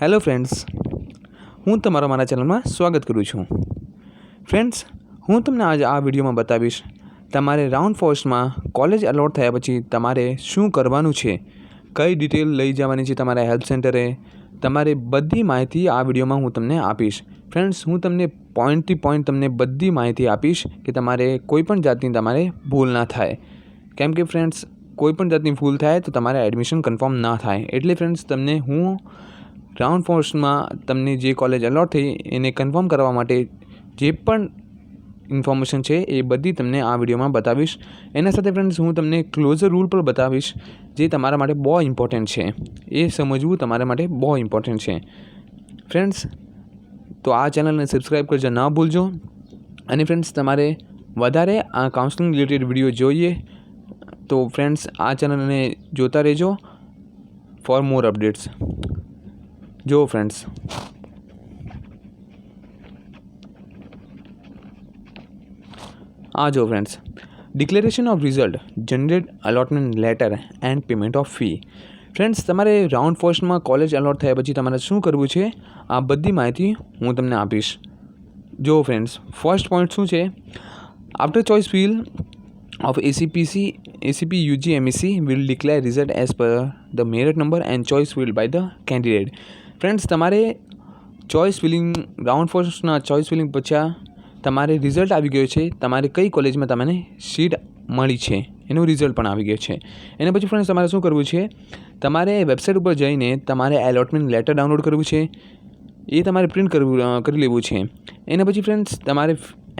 Hello friends, હું તમારા મારા ચેનલમાં સ્વાગત કરું છું. ફ્રેન્ડ્સ, હું તમને આજે આ વિડીયોમાં બતાવીશ તમારે રાઉન્ડ ફર્સ્ટમાં કોલેજ અલોટ થયા પછી તમારે શું કરવાનું છે, કઈ ડિટેલ લઈ જવાની છે તમારા હેલ્પ સેન્ટરે, તમારે બધી માહિતી આ વિડીયોમાં હું તમને આપીશ. ફ્રેન્ડ્સ, હું તમને પોઈન્ટથી પોઈન્ટ તમને બધી માહિતી આપીશ કે તમારે કોઈપણ જાતની તમારે ભૂલ ના થાય. કેમ કે ફ્રેન્ડ્સ, કોઈપણ જાતની ભૂલ થાય તો તમારે એડમિશન કન્ફર્મ ના થાય. એટલે ફ્રેન્ડ્સ, તમને હું રાઉન્ડ ફર્સ્ટમાં તમને જે કોલેજ અલોટ થઈ એને કન્ફર્મ કરવા માટે જે પણ ઇન્ફોર્મેશન છે એ બધી તમને આ વિડીયોમાં બતાવીશ. એના સાથે ફ્રેન્ડ્સ, હું તમને ક્લોઝર રૂલ પણ બતાવીશ જે તમારા માટે બહુ ઇમ્પોર્ટન્ટ છે. એ સમજવું તમારા માટે બહુ ઇમ્પોર્ટન્ટ છે. ફ્રેન્ડ્સ, તો આ ચેનલને સબસ્ક્રાઈબ કરજો ના ભૂલજો. અને ફ્રેન્ડ્સ, તમારે વધારે આ કાઉન્સલિંગ રિલેટેડ વિડીયો જોઈએ તો ફ્રેન્ડ્સ આ ચેનલને જોતા રહેજો ફોર મોર અપડેટ્સ. જો ફ્રેન્ડ્સ, આ જો friends, declaration of result, generate allotment letter and payment of fee. Friends, તમારે રાઉન્ડ ફર્સ્ટમાં કોલેજ અલોટ થયા પછી તમારે શું કરવું છે આ બધી માહિતી હું તમને આપીશ. જો ફ્રેન્ડ્સ, ફર્સ્ટ પોઈન્ટ શું છે? After choice field of ACP UG MEC will declare result as per the merit number and choice filled by the candidate. Friends, તમારે ચોઇસ ફિલિંગ રાઉન્ડ ફર્સ્ટના ચોઇસ ફિલિંગ પછી તમારે રિઝલ્ટ આવી ગયો છે, તમારે કઈ કોલેજમાં તમને સીટ મળી છે એનું રિઝલ્ટ પણ આવી ગયું છે. એના પછી ફ્રેન્ડ્સ, તમારે શું કરવું છે? તમારે વેબસાઇટ ઉપર જઈને તમારે એલોટમેન્ટ લેટર ડાઉનલોડ કરવું છે, એ તમારે પ્રિન્ટ કરી લેવું છે. એના પછી ફ્રેન્ડ્સ, તમારે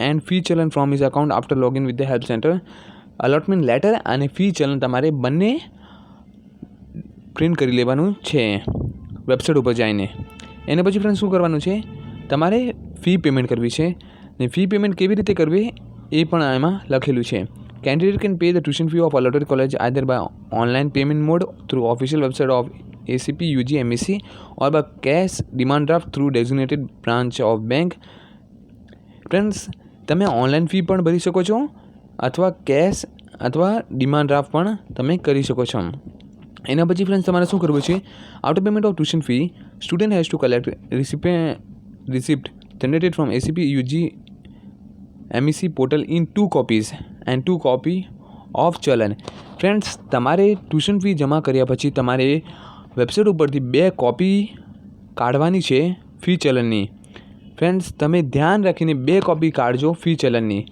એન્ડ ફી ચલન from his account after login with the help centre. Allotment letter અને ફી ચલન તમારે બંને પ્રિન્ટ કરી લેવાનું છે વેબસાઇટ ઉપર જઈને. એના પછી ફ્રેન્ડ્સ, શું કરવાનું છે? તમારે ફી પેમેન્ટ કરવી છે. ને ફી પેમેન્ટ કેવી રીતે કરવી એ પણ એમાં લખેલું છે. Candidate can pay the tuition fee of allotted college either by online payment mode through official website of ACP UG MEC or by cash demand draft through designated branch of bank. Friends, તમે online fee પણ ભરી શકો છો અથવા cache અથવા demand draft પણ તમે કરી શકો છો. એના પછી ફ્રેન્ડ્સ, તમારે શું કરવું છે? After payment of tuition fee, student has two collect receipt generated from ACP UG MEC portal in 2 copies and 2 copy of ચલન. ફ્રેન્ડ્સ, તમારે ટ્યુશન ફી જમા કર્યા પછી તમારે વેબસાઇટ ઉપરથી 2 કોપી કાઢવાની છે ફી ચલનની. ફ્રેન્ડ્સ, તમે ધ્યાન રાખીને 2 કોપી કાઢજો ફી ચલનની.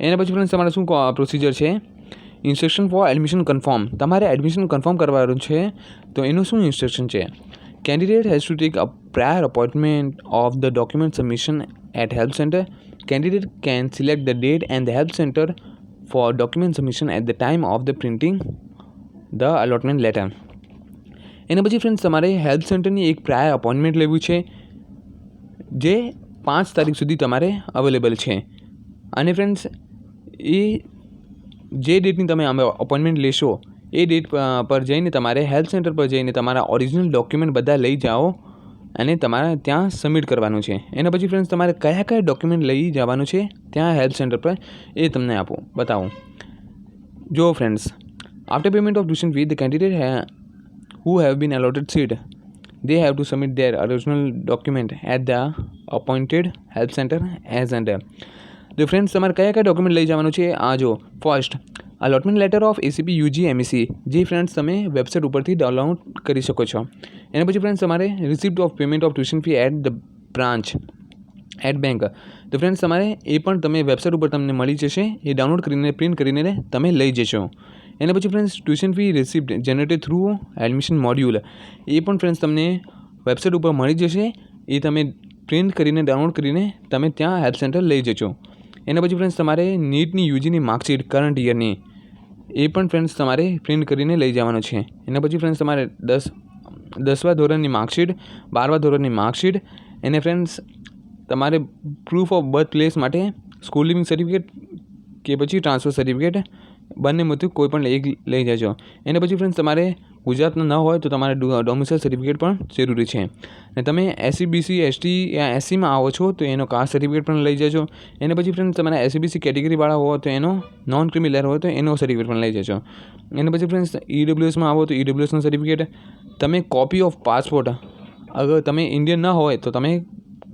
એના પછી ફ્રેન્ડ્સ, તમારે શું પ્રોસિજર છે? Instruction for admission confirm. તમારે એડમિશન કન્ફર્મ કરવાનું છે તો એનું શું ઇન્સ્ટ્રક્શન છે? Candidate has to take a prior appointment of the document submission at help centre. Candidate can select the date and the help centre for document submission at the time of the printing the allotment letter. એના પછી friends, તમારે help સેન્ટરની એક prior appointment લેવું છે જે 5 તારીખ સુધી તમારે અવેલેબલ છે. અને ફ્રેન્ડ્સ, એ જે ડેટની તમે અપોઇન્ટમેન્ટ લેશો એ ડેટ પર જઈને તમારે હેલ્પ સેન્ટર પર જઈને તમારા ઓરિજિનલ ડોક્યુમેન્ટ બધા લઈ જાઓ અને તમારે ત્યાં સબમિટ કરવાનું છે. એના પછી ફ્રેન્ડ્સ, તમારે કયા કયા ડોક્યુમેન્ટ લઈ જવાનું છે ત્યાં હેલ્પ સેન્ટર પર એ તમને બતાવું. જો friends, after payment of tuition fee, the candidate who have been allotted seat, they have to submit their original document at the appointed help center as under. તો ફ્રેન્ડ્સ, તમારે કયા કયા ડોક્યુમેન્ટ લઈ જવાનું છે આ જો. First, allotment letter of ACP UG MEC, જે ફ્રેન્ડ્સ તમે વેબસાઇટ ઉપરથી ડાઉનલોડ કરી શકો છો. એના પછી ફ્રેન્ડ્સ, તમારે receipt of payment of tuition fee at the branch at bank. તો ફ્રેન્ડ્સ, તમારે એ પણ તમે વેબસાઇટ ઉપર તમને મળી જશે, એ ડાઉનલોડ કરીને પ્રિન્ટ કરીને તમે લઈ જશો. એના પછી friends, tuition fee receipt generated through admission module, એ પણ ફ્રેન્ડ્સ તમને વેબસાઇટ ઉપર મળી જશે, એ તમે પ્રિન્ટ કરીને ડાઉનલોડ કરીને તમે ત્યાં હેલ્પ સેન્ટર લઈ જશો. એના પછી ફ્રેન્ડ્સ, તમારે નીટની યુજીની માર્કશીટ કરંટ યરની એ પણ ફ્રેન્ડ્સ તમારે પ્રિન્ટ કરીને લઈ જવાનું છે. એના પછી ફ્રેન્ડ્સ, તમારે 10મા ધોરણની માર્કશીટ, 12મા ધોરણની માર્કશીટ, એને ફ્રેન્ડ્સ તમારે પ્રૂફ ઓફ બર્થ પ્લેસ માટે સ્કૂલ લિવિંગ સર્ટિફિકેટ કે પછી ટ્રાન્સફર સર્ટિફિકેટ બંનેમાંથી કોઈ પણ એક લઈ જજો. એના પછી ફ્રેન્ડ્સ તમારે ગુજરાતના ન હોય તો તમારે ડોમિસાઇલ સર્ટિફિકેટ પણ જરૂરી છે. અને તમે SC BC ST યા SCમાં આવો છો તો એનો કાસ્ટ સર્ટિફિકેટ પણ લઈ જજો. એના પછી ફ્રેન્ડ્સ તમારે SC BC કેટેગરીવાળા હોય તો એનો નોન ક્રિમિનલ હોય તો એનો સર્ટિફિકેટ પણ લઈ જજો. એના પછી ફ્રેન્ડ્સ EWSમાં આવો તો EWSનું સર્ટિફિકેટ. તમે કોપી ઓફ પાસપોર્ટ, અગર તમે ઇન્ડિયન ન હોય તો તમે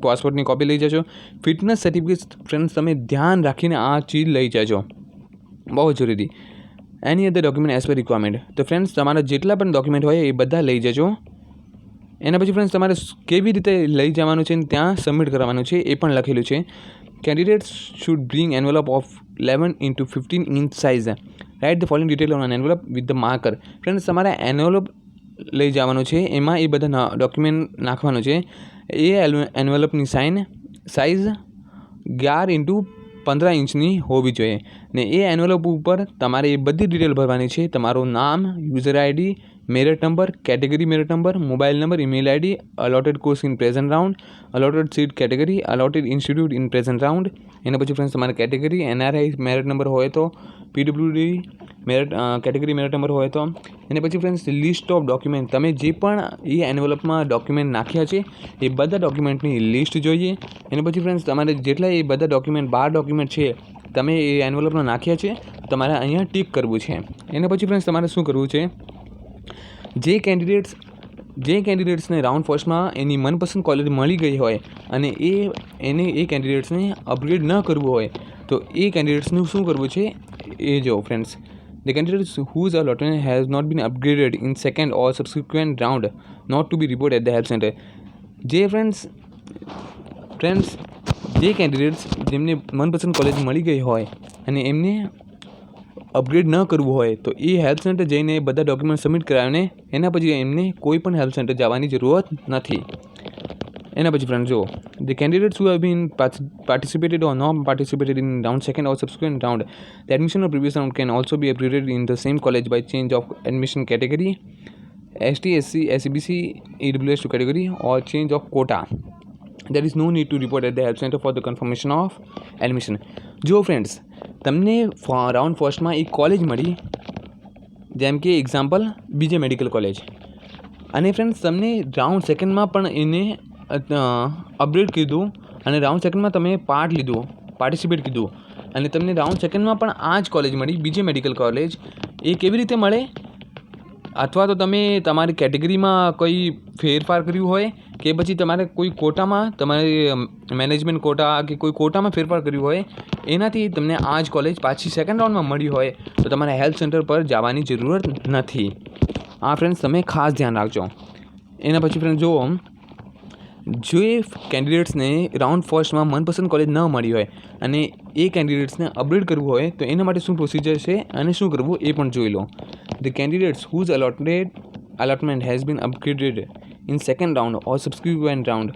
પાસપોર્ટની કોપી લઈ જજો. ફિટનેસ સર્ટિફિકેટ ફ્રેન્ડ્સ તમે ધ્યાન રાખીને આ ચીજ લઈ જજો, બહુ જરૂરી. એની અધર ડોક્યુમેન્ટ એઝ પર રિક્વાયરમેન્ટ. તો ફ્રેન્ડ્સ તમારા જેટલા પણ ડોક્યુમેન્ટ હોય એ બધા લઈ જજો. એના પછી ફ્રેન્ડ્સ તમારે કેવી રીતે લઈ જવાનું છે ત્યાં સબમિટ કરવાનું છે એ પણ લખેલું છે. Candidates should bring envelope of 11x15 inch size. Write the following detail on an envelope with the marker. Friends તમારે એન્વેલપ લઈ જવાનું છે, એમાં એ બધા ડોક્યુમેન્ટ નાખવાનું છે. એ એન્વેલપની સાઇઝ 11x15 ઇંચની હોવી જોઈએ. ને એ એન્વેલપ ઉપર તમારે એ બધી ડિટેલ ભરવાની છે. તમારું નામ, user ID, merit number, category merit number, mobile number, email ID, allotted course in present round, allotted seat category, allotted institute in present round. એના પછી ફ્રેન્ડ્સ તમારે કેટેગરી NRI મેરિટ નંબર હોય તો, PWD merit category merit number હોય તો. એના પછી friends list of document, તમે જે પણ એ એન્વેલપમાં ડોક્યુમેન્ટ નાખ્યા છે એ બધા ડોક્યુમેન્ટની લિસ્ટ જોઈએ. એના પછી ફ્રેન્ડ્સ તમારે જેટલા એ બધા ડોક્યુમેન્ટ 12 ડોક્યુમેન્ટ છે તમે એ એન્વેલપમાં નાખ્યા છે તમારે અહીંયા ટીક કરવું છે. એના પછી ફ્રેન્ડ્સ તમારે શું કરવું છે, જે કેન્ડિડેટ્સને રાઉન્ડ ફર્સ્ટમાં એની મનપસંદ કોલેજ મળી ગઈ હોય અને એ કેન્ડિડેટ્સને અપગ્રેડ ન કરવું હોય તો એ કેન્ડિડેટ્સનું શું કરવું છે એ જો friends. The candidates whose allotment has not been upgraded in second or subsequent round not to be reported at the help center. જે ફ્રેન્ડ્સ જે કેન્ડિડેટ્સ જેમને મનપસંદ કોલેજ મળી ગઈ હોય અને એમને અપગ્રેડ ન કરવું હોય તો એ હેલ્પ સેન્ટર જઈને બધા ડોક્યુમેન્ટ સબમિટ કરાવીને એના પછી એમને કોઈ પણ હેલ્પ સેન્ટર જવાની જરૂરત નથી. એના પછી ફ્રેન્ડ જો the candidates who have been participated or not participated in round second or subsequent round, the admission of previous round can also be upgraded in the same college by change of admission category, ST SC SC BC EWS to category or change of quota. There is no need to report at the help center for the confirmation of admission. જો friends તમને round ફર્સ્ટમાં એક college મળી, જેમ કે example BJ medical college, અને friends તમને round સેકન્ડમાં પણ એને અપગ્રેડ કીધું અને રાઉન્ડ સેકન્ડમાં તમે પાર્ટિસિપેટ કીધું અને તમને રાઉન્ડ સેકન્ડમાં પણ આ જ કોલેજ મળી BJ મેડિકલ કોલેજ, એ કેવી રીતે મળે? અથવા તો તમે તમારી કેટેગરીમાં કોઈ ફેરફાર કર્યું હોય કે પછી તમારે કોઈ કોટામાં તમારે મેનેજમેન્ટ કોટા કે કોઈ કોટામાં ફેરફાર કર્યું હોય, એનાથી તમને આ જ કોલેજ પાછી સેકન્ડ રાઉન્ડમાં મળી હોય તો તમારે હેલ્થ સેન્ટર પર જવાની જરૂરત નથી. આ ફ્રેન્ડ્સ તમે ખાસ ધ્યાન રાખજો. એના પછી ફ્રેન્ડ જુઓ, જે કેન્ડિડેટ્સને રાઉન્ડ ફર્સ્ટમાં મનપસંદ કોલેજ ન મળી હોય અને એ કેન્ડિડેટ્સને અપગ્રેડ કરવું હોય તો એના માટે શું પ્રોસિજર છે અને શું કરવું એ પણ જોઈ લો. The candidates whose allotment has been upgraded in second round or subsequent round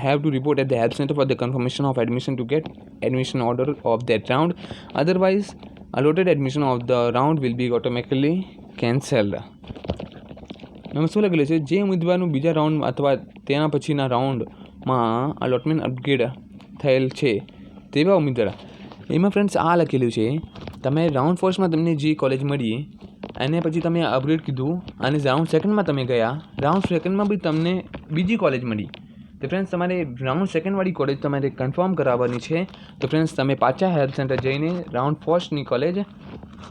have to report at the help center for the confirmation of admission to get admission order of that round. Otherwise, allotted admission of the round will be automatically cancelled. એમાં શું લખેલું છે, જે ઉમેદવારનું બીજા round અથવા તેના પછીના રાઉન્ડમાં અલોટમેન્ટ અપગ્રેડ થયેલ છે તેવા ઉમેદવાર. એમાં ફ્રેન્ડ્સ આ લખેલું છે, તમે રાઉન્ડ ફર્સ્ટમાં તમને જે કોલેજ મળી અને પછી તમે અપગ્રેડ કીધું અને રાઉન્ડ સેકન્ડમાં તમે ગયા, રાઉન્ડ સેકન્ડમાં બી તમને બીજી કોલેજ મળી તો ફ્રેન્ડ્સ તમારે રાઉન્ડ સેકન્ડવાળી કોલેજ તમારે કન્ફર્મ કરાવવાની છે. તો ફ્રેન્ડ્સ તમે પાછા હેલ્પ સેન્ટર જઈને રાઉન્ડ ફર્સ્ટની કોલેજ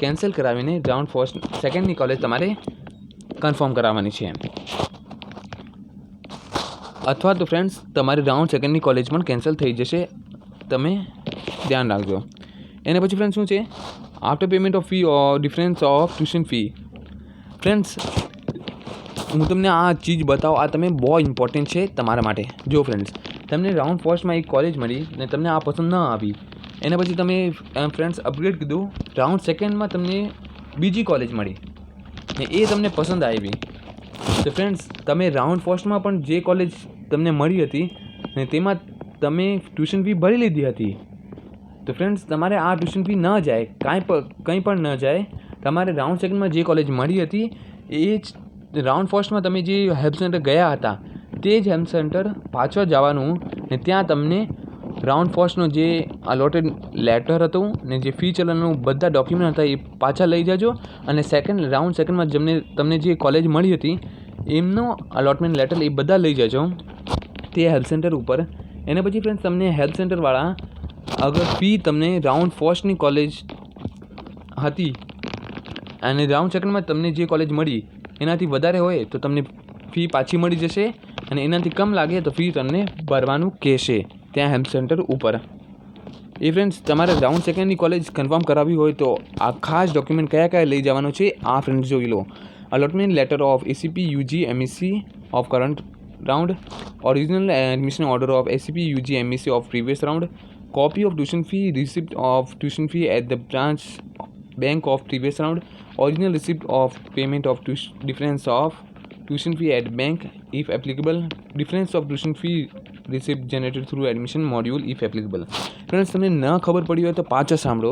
કેન્સલ કરાવીને રાઉન્ડ સેકન્ડની કોલેજ તમારે કન્ફર્મ કરાવવાની છે. અથવા તો ફ્રેન્ડ્સ તમારી રાઉન્ડ સેકન્ડની કોલેજ પણ કેન્સલ થઈ જશે, તમે ધ્યાન રાખજો. એના પછી ફ્રેન્ડ્સ શું છે, after payment of fee or difference of tuition fee. Friends હું તમને આ ચીજ બતાવું, આ તમે બહુ ઇમ્પોર્ટન્ટ છે તમારા માટે. જો ફ્રેન્ડ્સ તમને રાઉન્ડ ફર્સ્ટમાં એક કોલેજ મળી ને તમને આ પસંદ ન આવી, એના પછી તમે ફ્રેન્ડ્સ અપગ્રેડ કીધું, રાઉન્ડ સેકન્ડમાં તમને બીજી કોલેજ મળી ને એ તમને પસંદ આવી તો ફ્રેન્ડ્સ તમે રાઉન્ડ ફર્સ્ટમાં પણ જે કોલેજ તમને મળી હતી ને તેમાં તમે ટ્યુશન ફી ભરી લીધી હતી તો ફ્રેન્ડ્સ તમારે આ ટ્યુશન ફી ન જાય, કંઈ પણ ન જાય. તમારે રાઉન્ડ સેકન્ડમાં જે કોલેજ મળી હતી એ જ રાઉન્ડ ફર્સ્ટમાં તમે જે હેલ્પ સેન્ટર ગયા હતા તે જ હેલ્પ સેન્ટર પાછળ જવાનું ને ત્યાં તમને રાઉન્ડ ફર્સ્ટનો જે અલોટેડ લેટર હતું ને જે ફી ચલણનું બધા ડોક્યુમેન્ટ હતા એ પાછા લઈ જાજો, અને રાઉન્ડ સેકન્ડમાં તમને જે કોલેજ મળી હતી એમનો અલોટમેન્ટ લેટર એ બધા લઈ જજો તે હેલ્પ સેન્ટર ઉપર. એના પછી ફ્રેન્ડ્સ તમને હેલ્પ સેન્ટરવાળા અગર ફી તમને રાઉન્ડ ફર્સ્ટની કોલેજ હતી અને રાઉન્ડ સેકન્ડમાં તમને જે કોલેજ મળી એનાથી વધારે હોય તો તમને ફી પાછી મળી જશે, અને એનાથી કમ લાગે તો ફી તમને ભરવાનું કહેશે ત્યાં હેલ્પ સેન્ટર ઉપર. એ ફ્રેન્ડ્સ તમારે રાઉન્ડ સેકન્ડની કોલેજ કન્ફર્મ કરાવવી હોય તો આ ખાસ ડોક્યુમેન્ટ કયા લઈ જવાનું છે આ ફ્રેન્ડ્સ જોઈ લો. Allotment letter of ACP UG MSc of current round, original admission order of ACP UG MSc of previous round, copy of tuition fee, receipt of tuition fee at the branch bank of previous round, original receipt of payment of difference of tuition fee at bank if applicable, difference of tuition fee receipt generated through admission module if applicable. Friends તમને ન ખબર પડી હોય તો પાછા સાંભળો.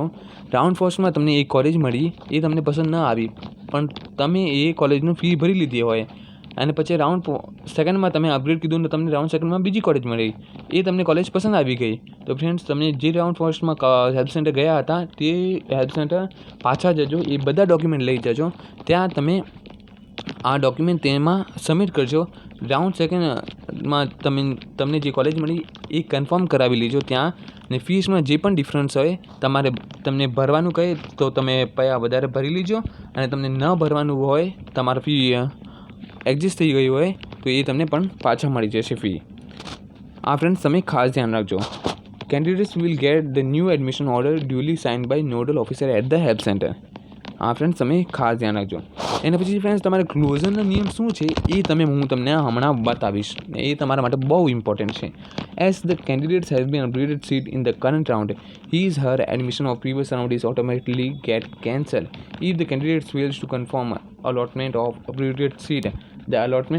Round ફર્સ્ટમાં તમને એક કોલેજ મળી, એ તમને પસંદ ન આવી, પણ તમે એ કોલેજનું ફી ભરી લીધી હોય, અને પછી રાઉન્ડ સેકન્ડમાં તમે અપગ્રેડ કીધું ને તમને રાઉન્ડ સેકન્ડમાં બીજી કોલેજ મળી, એ તમને કોલેજ પસંદ આવી ગઈ, તો ફ્રેન્ડ્સ તમે જે રાઉન્ડ ફર્સ્ટમાં હેલ્પ સેન્ટર ગયા હતા તે હેલ્પ સેન્ટર પાછા જજો, એ બધા ડોક્યુમેન્ટ લઈ જજો, ત્યાં તમે આ ડોક્યુમેન્ટ તેમાં સબમિટ કરજો. રાઉન્ડ સેકન્ડમાં તમને જે કોલેજ મળી એ કન્ફર્મ કરાવી લેજો ત્યાં, ને ફીસમાં જે પણ ડિફરન્સ હોય તમને ભરવાનું કહે તો તમે પૈસા વધારે ભરી લેજો, અને તમને ન ભરવાનું હોય તમારું ફી એડજસ્ટ થઈ ગઈ હોય તો એ તમને પણ પાછા મળી જશે ફી. આ ફ્રેન્ડ્સ તમે ખાસ ધ્યાન રાખજો. Candidates will get the new admission order duly signed by nodal officer at the help centre. આ ફ્રેન્ડ્સ તમે ખાસ ધ્યાન રાખજો. એના પછી ફ્રેન્ડ્સ તમારે ક્લોઝરના નિયમ શું છે એ હું તમને હમણાં બતાવીશ, એ તમારા માટે બહુ ઇમ્પોર્ટન્ટ છે. As the candidates has been upgraded sit in the current round, his her admission of previous round is automatically get cancelled if the candidate fails to confirm allotment of upgraded seat. The allotted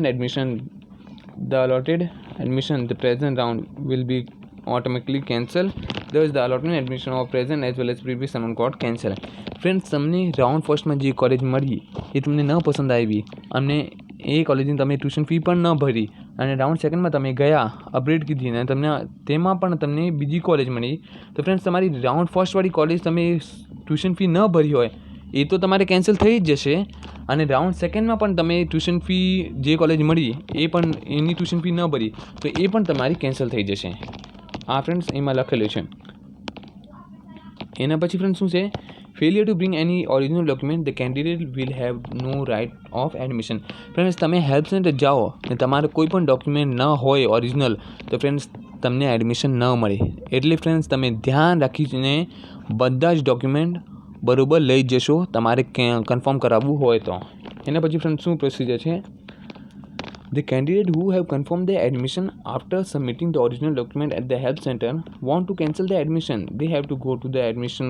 admission the present round will be automatically cancelled. Thus the allotment admission of present as well as previous round got cancelled. Friends તમને round ફર્સ્ટમાં જે college મળી એ તમને ન પસંદ આવી, અને એ કોલેજની તમે ટ્યુશન ફી પણ ન ભરી, અને રાઉન્ડ સેકન્ડમાં તમે ગયા અપગ્રેડ કીધી ને તેમાં પણ તમને બીજી કોલેજ મળી, તો ફ્રેન્ડ્સ તમારી રાઉન્ડ ફર્સ્ટવાળી કોલેજ તમે ટ્યુશન ફી ન ભરી હોય એ તો તમારે કેન્સલ થઈ જ જશે, અને રાઉન્ડ સેકન્ડમાં પણ તમે ટ્યુશન ફી જે કોલેજ મળી એ પણ એની ટ્યુશન ફી ન ભરી તો એ પણ તમારી કેન્સલ થઈ જશે. આ ફ્રેન્ડ્સ એમાં લખેલું છે. એના પછી ફ્રેન્ડ્સ શું છે, failure to bring any original document the candidate will have no right of admission. Friends તમે હેલ્પ સેન્ટર જાઓ અને તમારે કોઈ પણ ડોક્યુમેન્ટ ન હોય ઓરિજિનલ તો ફ્રેન્ડ્સ તમને એડમિશન ન મળે. એટલે ફ્રેન્ડ્સ તમે ધ્યાન રાખીને બધા જ ડોક્યુમેન્ટ બરાબર લઈ જશો તમારે કન્ફર્મ કરાવવું હોય તો. એના પછી ફ્રેન્ડ્સ શું પ્રોસિજર છે, The candidate who have confirmed their admission after submitting the original document at the help center want to cancel the admission. They have to go to the admission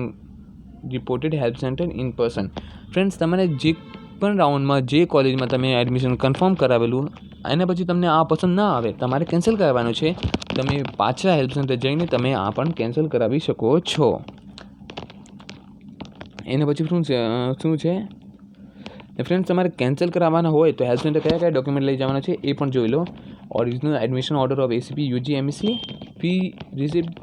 reported help center in person. Friends, તમારે જે પણ રાઉન્ડમાં જે કોલેજમાં તમે admission confirm કરાવેલું એના પછી તમને આ પસંદ ના આવે તમારે કેન્સલ કરાવવાનું છે, તમે પાછા હેલ્પ સેન્ટર જઈને તમે આ પણ કેન્સલ કરાવી શકો છો. એના પછી શું છે ફ્રેન્ડ્સ, તમારે કેન્સલ કરાવવાના હોય તો હેલ્પ સેન્ટર કયા ડોક્યુમેન્ટ લઈ જવાના છે એ પણ જોઈ લો. Original admission order of ACP UG MSc, fee receipt